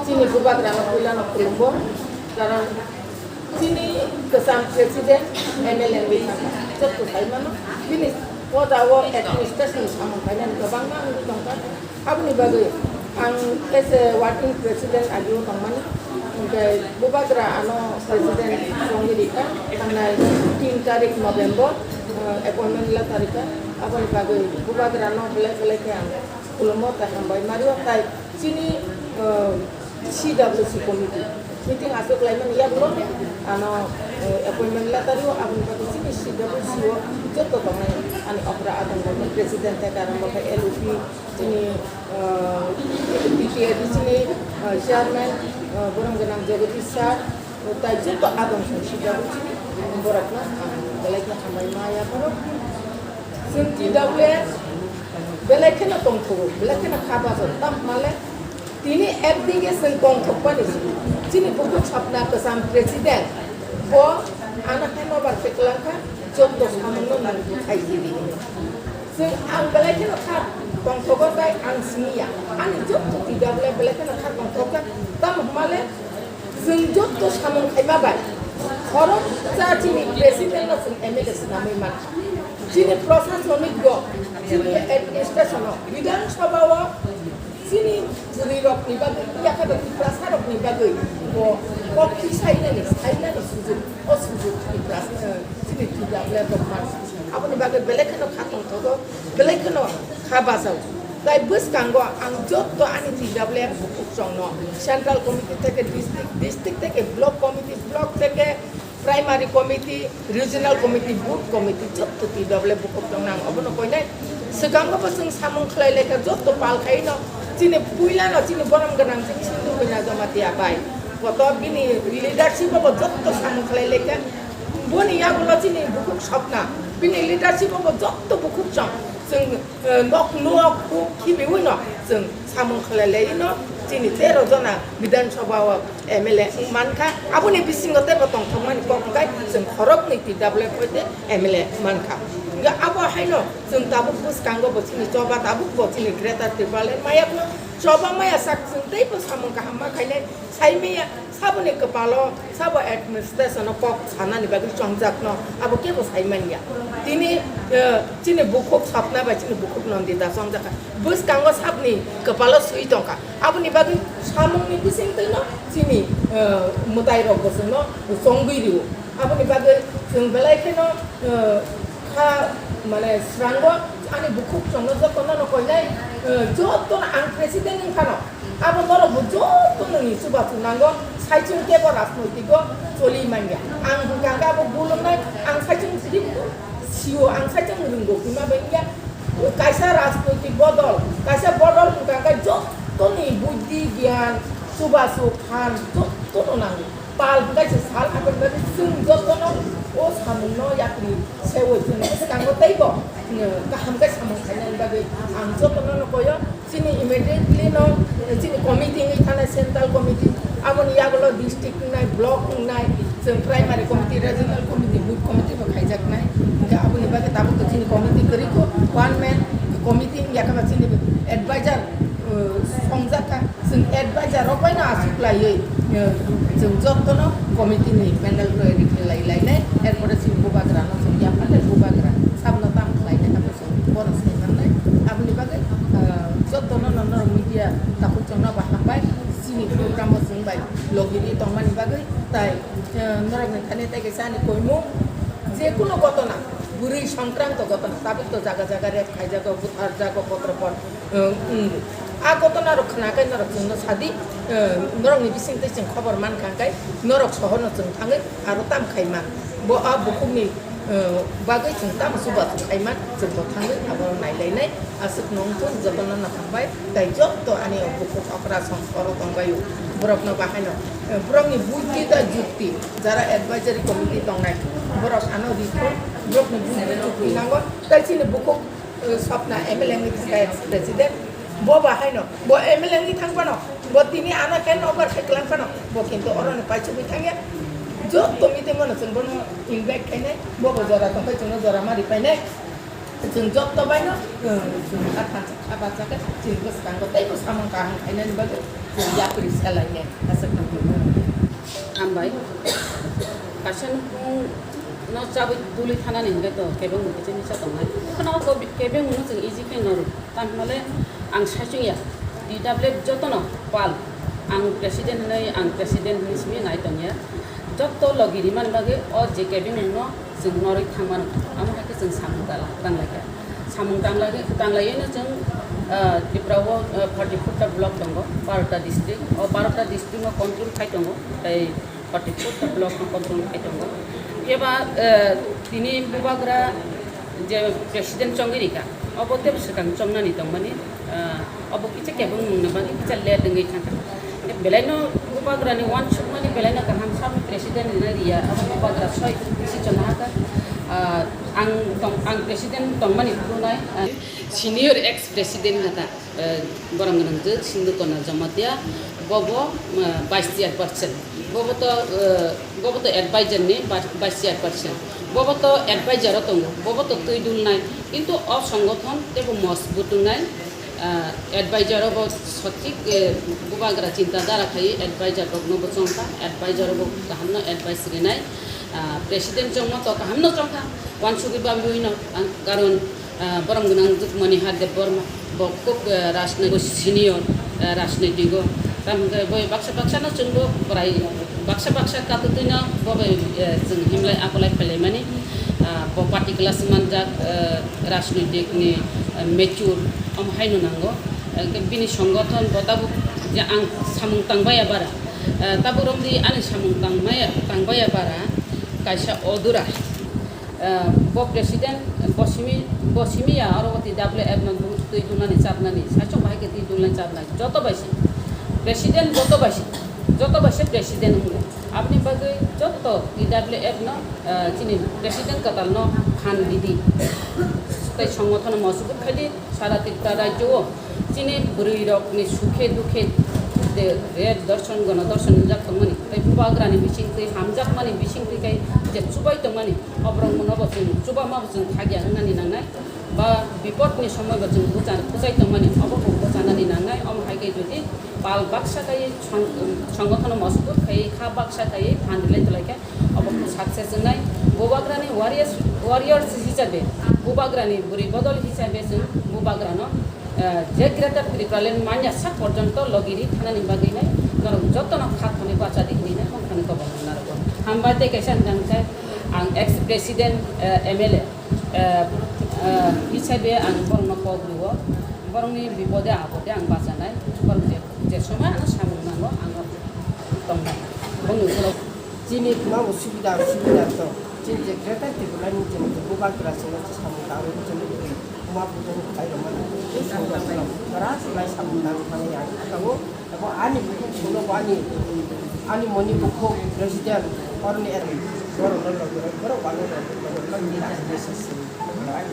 Sini berubah kerana pulang nak kelumbung, karena sini kesan presiden MLM bisa, jatuh saya mana, ini Kwtal administration sama kalian kebanggaan itu tongkat, apa nih bagi, ang as working president aja tongman, mungkin berubah kerana presiden songi dika, karena 3 tarik November appointment lah tariknya, apa nih bagi, berubah kerana belai yang kelumbung tak sampai mari waktu sini TWF committee meeting lamsoklaikha ya belum ya appointment letter yo abang pakai sini TWF joto tongnya ani opera atau presiden sekarang pakai LUP sini TTF di sini chairman Borom genang jagotisar utai joto abang TWF sini borakna belaikna sampai maya paro sin TWF belaikna tongko belaikna khabar tam malek Tini everything is in control. Tini buku sapna kesam presiden. Bo anak hema bersekelangka contoh kamu nanti kaji ini. So anggalai kena kat control kai angsinya. Ani contoh tidak boleh boleh kena kat control kan. Tam malah senjot tu kamu hema ber. Orang saat ini presiden nak MLA senamai mana. Tini proses unik go. Tini administration. Bidang sabawa. Sini beri rok ni bagai, ya kan beri perasa rok ni bagai. Kok kisah ini sujud, sujud di perasa sini tidak boleh bermain. Apa ni bagai belak kena katong todo, belak kena kabasau. Tapi bus kanggo angjot to ani tidak boleh buku songno. Central committee teke district teke block committee, block teke primary committee, regional committee, booth committee jot to tidak boleh buku songno. Apa no kau ini? Sekarang apa sing samung kelai leka jot to pal kaino. Sini puilan atau sini borom genang sini situ punya mati abai. Waktu bini leadership apa jatuh sama keleleka. Boni ya kalau sini buku shopna. Bini leadership apa jatuh buku shop. Seng nok kimi wino. Seng sama keleleka ino. Sini tero zona bidan coba MLA manka. Abu ni bising ote potong teman kok kai. Seng korok ni tidak boleh pada MLA manka. Enggak apa haino sing tabuk bus kanggo bosini coba tabuk bosini kereta terbalik mayak no coba maya sak sing tei pos hamong kahama kaine sai meya sabune kepala sabo administration kok sana ni bagi congjak no abo ke bos sai mania tini cini bukuk sapna ba cini bukuk non dita songjak bus kanggo sabni kepala sui tongka abo ni bagi samong ni bising tei no cini mutai ro bos no songgui riu abo ni bagi sing belai ke no mana seranggo, ani buku contoh contoh no kau ini, jodoh ang presiden yang kano, apa baru jodoh nih coba tunanggo, saya cuma kepala rasmutigo, coli manja, ang bukan apa belum naik, ang saya cuma sedikit, siu ang saya cuma nunggu, cuma benja, kaisa rasmuti bodol, kaisa bodol bukan kan jodoh nih budi gian, coba sukan, jodoh tunanggo. Pal bukan sesal, apa berarti sungguh kono, samun no yakni sewa jenis kanggo teibo, kaham guys samun kainan bagi angzo kono no koyo, sini immediately no, sini committee ni kana central committee, abon yaglo district nai, block nai, primary committee, regional committee, booth committee ko kaijak nai, ya abon ibaga tabu ke sini committee keriko, one man committee ya kama sini advisor, songjaka, sing advisor apa na asuk lah ye. Jauh tu no komiti ni panel tu lain-lain ni, erpada si buka geran, langsung dia pandai buka geran, sab nota lain apa so, boros ni mana, apa ni bagai, jauh tu no media takut cuma bahambai, sini লগিরি তংমানি বাগৈ তাই নরকনি খানি তাই সানি কইমু যে কোনো ঘটনা বুড়ি সংক্রান্ত ঘটনা তাবিক তো জায়গা জায়গা রেপ খাই জায়গা বুথার জায়গা পত্রপট আ ঘটনা রক্ষণাকাই নরক जों সাদি নরকনি বিসিংতে जों খবর মানখাঙ্কাই নরক শহর जों थाङो आरो तामखायमान bo a bukumni bagai जों ताम सुबा खायमान जों थाङो आरो नायलायनाय आसुक नंथुन जतन ना थांबाय दाय जत आनि बुकुक अपारेशन खरो दंबायो बरफनो बाहायनो बरफनि बुद्धि दा जुक्ति जारा एडवाइजरी कमिटि दंनाय बरफ आनो रिपोर्ट बरफनि बुद्धि जुक्ति नांगौ दायसिनि बुकुक सपना एमएलए नि president bo bahaino bo MLA ni thangpano bo tini ana ken over kheklanpano bo kintu orone paichubi thangya jo tomite mono sun bono invite kaine bo jora tongkai chung jora mari paine chung job to baino chung athan abasa ka chung bus tangko tai ko samang ka hang kaine ni bagai chung ya pri salainya asak tangko ambai kasan no chabu duli thana ni ngai to kebeng mu kini sa tongai kono ko kebeng mu chung easy ke noru tamnale ang sajuya TWF jotono pal ang president ni simi ngai tongya jotto logiri man bage o je kebeng no chung noroi thangman amo ka chung samung tanglage no chung diprawo 44 ta block tongo 12 ta district o 12 ta district no control khai tongo tai 44 ta block no control khai tongo eba tini bubagra je president chongirika obote bisakang chongna ni tongmani obo kicha kebung na bagi kicha le dengai thangka belaino bubagra ni wan chukmani belaino ka ham sam president ni ria abo bubagra soi si chonaka ang president tongmani punai senior ex president hata borom nang je sindu kona jamatia bobo 22% bobo to advisor ni 22% bobo to advisor tongo bobo to tuidul nai কিন্তু অসংগঠন এবং মজবুত নাই advisor bo সঠিক বুবাগ্রা চিন্তাধারা খাই advisor বগ্ন বচংকা advisor bo কাহামনো advice রে নাই president জংনো তো কাহামনো চংকা ওয়ান সুগি বাবি হইনো কারণ বরম গনাং মনিহার দেববর্মা বকুক রাজনৈতিক সিনিয়র রাজনৈতিক তাম বই বাক্সা না চংবো প্রায় বাক্সা কাতুতিনা ববে जों हिमलाय आकलाय फैलाय माने पार्टी क्लास manjak राजनैतिक नि mature am haino nango bini সংগঠন batabu je ang samung tangbaya bara taburom di ani samung tangbaya bara kaisa odura bo president bosimi ya aroti TWF nang tui tunani charnani sacho bhai ke tui tunani charnani joto baisi president joto baisi president hungo apni bagai joto TWF no chini president Kwtal no phan didi tai সংগঠন মজবুত খালি সারা ত্রিপুরা রাজ্য চিনি বুড়ি rock ni সুখে দুঃখে red দর্শন গণদর্শন যাক তংমানি তাই বুবাগ্রানি বিসিং তৈ হামজাক মানি বিসিং তৈ যে চুবাই তংমানি অব্রং মনবচন চুবা মাবচন থাগিয়া হনানি নাंनाय বা বিপদনি সময় বচন বুজাই তংমানি অবক বুজানানি नांनाय অম হাইকে যদি পাল বাক্সা কাই সংগঠন মজবুত খাই খা বাক্সা কাই ফান্ডলে তলাইকে অবক সাকসেস নাই বুবাগ্রানি ওয়ারিয়ার্স হিসাবে বুবাগ্রানি বুড়ি বদল হিসাবে जों বুবাগ্রানো যে গ্রেটার ত্রিপুরালেন মানিয়া সাক পর্যন্ত লগিরি থানানি বাগি নাই নরক যতন খাতনি বাচা দিনি না কোনখানে কবর না রকম হামবাতে কেসান জাংসাই আং এক্স প্রেসিডেন্ট MLA হিসাবে আং বরং পগ্রুও বরংনি বিপদে আপদে আং বাঁচানায় বরং যে সময় আং সামুং নাঙ্গো আং তংনা বংগুলো যিনি মাও সুবিধা তো যিনি যে গ্রেটার ত্রিপুরানি যিনি বুবাগ্রা সিনা সামুং তাও যিনি ma bukan kayu mana itu sudah belum beras mulai sambutan kami yang tahu apa ani bukan sudah ani moni buku presiden orang ni orang baru baru tidak ada sesi lain